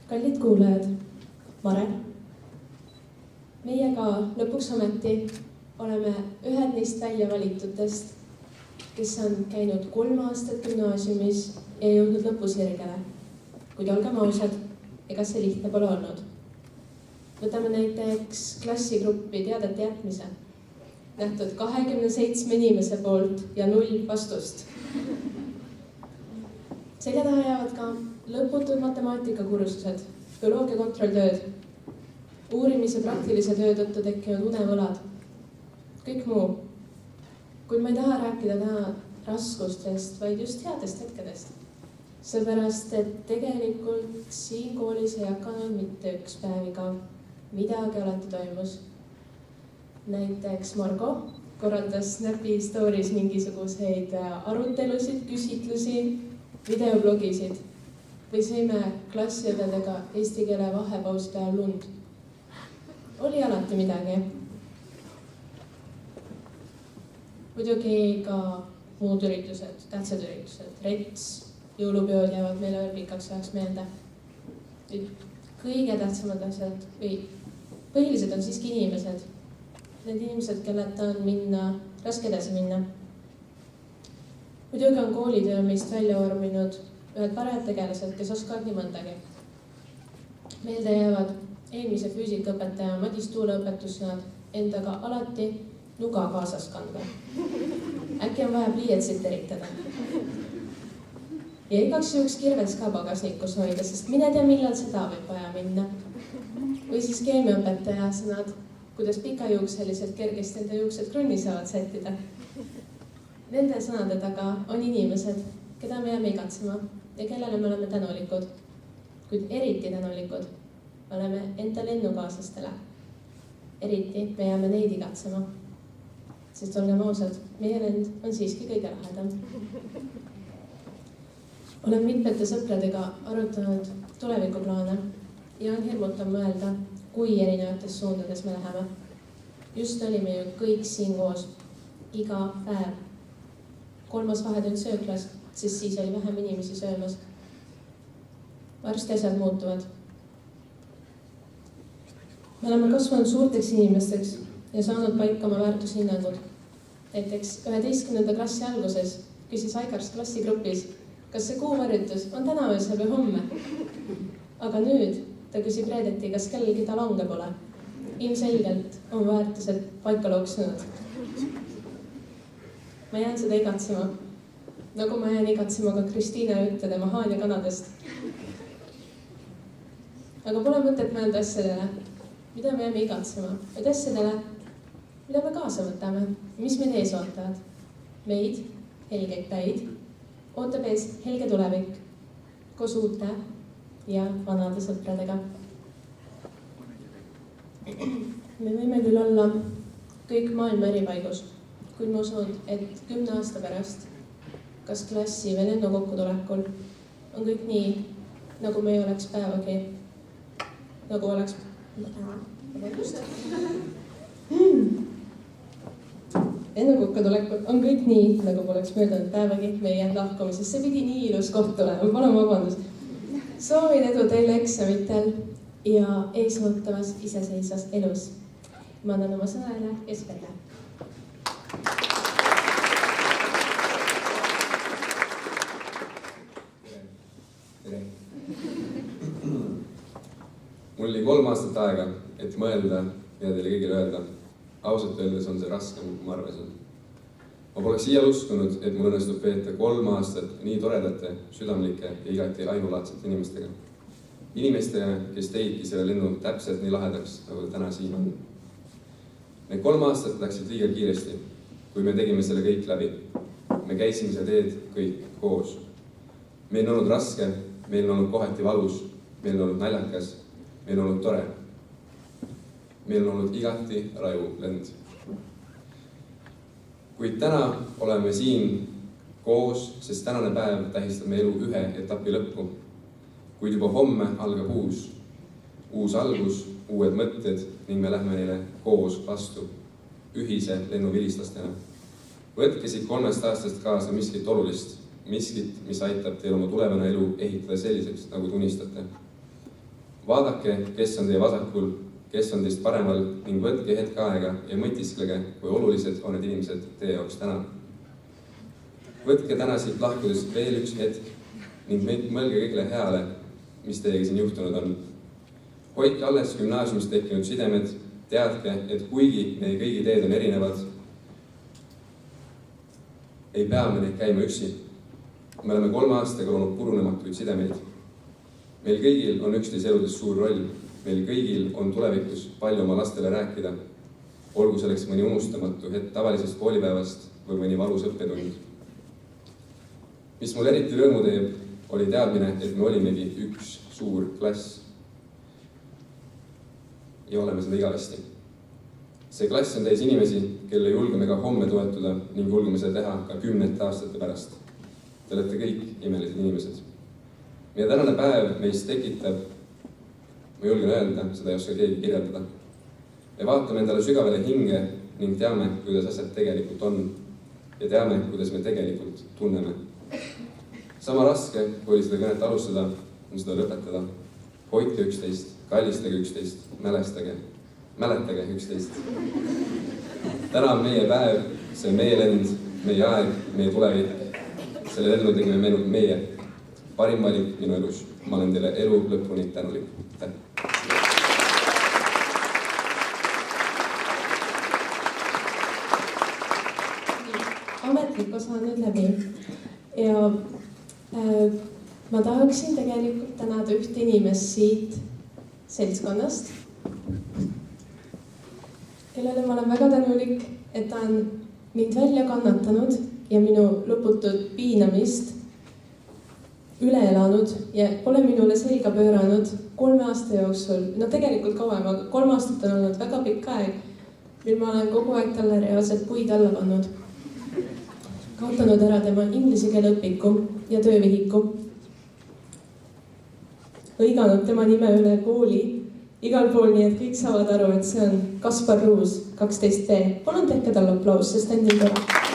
Kallid kuulajad, Mare. Meie ka lõpuks ometi oleme ühed neist välja valitutest, kes on käinud 3 aastat gümnaasiumis ja jõudnud lõpusirgele. Kuid olgem ausad, ega see lihtne pole olnud. Võtame näiteks klassigruppi teadete jätmise. Nähtud 27 inimese poolt ja 0 vastust. Selja taha jäävad ka lõputud matemaatikakursused, bioloogia kontrolltööd, uurimise praktilise töö tõttu tekkinud unevõlad, kõik muu. Kuid ma ei taha rääkida täna raskustest, vaid just headest hetkedest. Seepärast, et tegelikult siin koolis ei hakanud mitte üks päeviga. Midagi alati toimus. Näiteks Margo korraldas Snapi stories mingisuguseid arutelusid, küsitlusi, videoblogisid või sõime klassiõdedega eesti keele vahepauste ajal lund. Oli alati midagi. Muidugi ka muud üritused, tähtsad üritused, rets, jõulupeod jäävad meile veel pikaks ajaks meelde. Kõige tähtsamad asjad või põhilised on siiski inimesed. Need inimesed, kelleta on raske edasi minna. Muidugi on koolitöö meist välja vorminud ühed parajad tegelased, kes oskavad nii mõndagi. Meelde jäävad eelmise füüsikaõpetaja Madis Tuule õpetussõnad endaga alati nuga kaasas kandma. Äkki on vaja pliiatsit eritada. Ja igaks juhuks kirves ka pagasnikus hoida, sest mine tea, millal seda võib vaja minna. Või siis keemiaõpetaja sõnad, kuidas pikajuukseliselt kergesti enda juuksed krunni saavad sättida. Nende sõnade taga on inimesed, keda me jääme igatsema ja kellele me oleme tänulikud. Kuid eriti tänulikud oleme enda lennukaaslastele. Eriti me jääme neid igatsema. Sest olgem ausad, meie lend on siiski kõige lahedam. Olen mitmete sõpradega arutanud tulevikuplaane ja on hirmutav mõelda, kui erinevates suundades me läheme. Just olime ju kõik siin koos, iga päev. 3. vahetund sööklas, sest siis oli vähem inimesi söömas. Varsti asjad muutuvad. Me oleme kasvanud suurteks inimesteks ja saanud paika oma väärtushinnangud. Näiteks 11. klassi alguses küsis Aigars klassigrupis, kas see kuuvarjutus on täna öösel või homme. Aga nüüd ta küsib reedeti, kas kellelgi ta lange pole. Ilmselgelt on väärtused paika loksunud. Ma jään seda igatsema, nagu ma jään igatsema ka Kristiina jutte tema haanjakanadest. Aga pole mõtet mõelda asjadele, mida me jääme igatsema, vaid asjadele, mida me kaasa võtame, mis meid ees ootavad. Meid, helgeid päid, ootab ees helge tulevik, koos uute ja vanade sõpradega. Me võime küll olla kõik maailma eri paigus. Kuid ma usun, et 10 aasta pärast, kas klassi või lennu kokkutulekul, on kõik nii, nagu me ei oleks päevagi, nagu oleks... Lennu kokkutulekul on kõik nii, nagu poleks möödunud päevagi meie lahkumisest. See pidi nii ilus koht olema, palun vabandust. Soovin edu teile eksamitel ja ees ootavas iseseisvas elus. Ma annan oma sõnale Jesperile. Mul oli 3 aastat aega, et mõelda ja teile kõigile öelda. Ausalt öeldes on see raskem, kui ma arvasin. Ma poleks iial uskunud, et mul õnnestub veeta 3 aastat nii toredate, südamlike ja igati ainulaadsete inimestega. Inimestega, kes teidki selle lennu täpselt nii lahedaks, nagu täna siin on. Need 3 aastat läksid liiga kiiresti, kui me tegime selle kõik läbi. Me käisime seda teed kõik koos. Meil on olnud raske, meil on olnud kohati valus, meil on olnud naljakas, meil on olnud tore. Meil on olnud igati raju lend. Kuid täna oleme siin koos, sest tänane päev tähistab meie elu ühe etapi lõppu. Kuid juba homme algab uus algus, uued mõtted ning me lähme neile koos vastu, ühise lennu vilistlastena. Võtke siit 3 aastast kaasa miskit olulist, miskit, mis aitab teil oma tulevane elu ehitada selliseks, nagu tunnistate. Vaadake, kes on teie vasakul, kes on teist paremal ning võtke hetk aega ja mõtisklege, kui olulised on need inimesed teie jaoks täna. Võtke täna siit lahkudes veel üks hetk ning mõelge kõigile heale, mis teiega siin juhtunud on. Hoidke alles gümnaasiumis tekkinud sidemed, teadke, et kuigi meie kõigi teed on erinevad, ei pea me neid käima üksi. Me oleme 3 aastaga olnud purunematuid sidemeid. Meil kõigil on üksteise eludes suur roll. Meil kõigil on tulevikus palju oma lastele rääkida. Olgu selleks mõni unustamatu hetk tavalisest koolipäevast või mõni valus õppetund. Mis mul eriti rõõmu teeb, oli teadmine, et me olimegi üks suur klass. Ja oleme seda igavesti. See klass on täis inimesi, kelle julgeme ka homme toetuda ning julgeme seda teha ka 10 aastate pärast. Te olete kõik imelised inimesed. Meie tänane päev meist tekitab, ma julgen öelda, seda ei oska keegi kirjeldada. Me vaatame endale sügavale hinge ning teame, kuidas asjad tegelikult on ja teame, kuidas me tegelikult tunneme. Sama raske, kui oli seda kõnet alustada, on seda lõpetada. Hoidke üksteist, kallistage üksteist, mäletage üksteist. Täna on meie päev, see on meie lend, meie aeg, meie tulevik. Selle lennu tegime meenub meie. Parim valik minu elus. Ma olen teile elu lõpuni tänulik. Ametlik osa on nüüd läbi. Ja ma tahaksin tegelikult tänada üht inimest siit seltskonnast, kellele ma olen väga tänulik, et ta on mind välja kannatanud ja minu lõputut piinamist üle elanud ja pole minule selga pööranud 3 aasta jooksul, no tegelikult kauem, aga 3 aastat on olnud väga pikk aeg, mil ma olen kogu aeg talle reaalselt puid alla pannud. Kaotanud ära tema inglise keele õpiku ja töövihiku. Hõiganud tema nime üle kooli igal pool, nii et kõik saavad aru, et see on Kaspar Ruus, 12B. Palun tehke talle aplaus, sest ta on nii tore.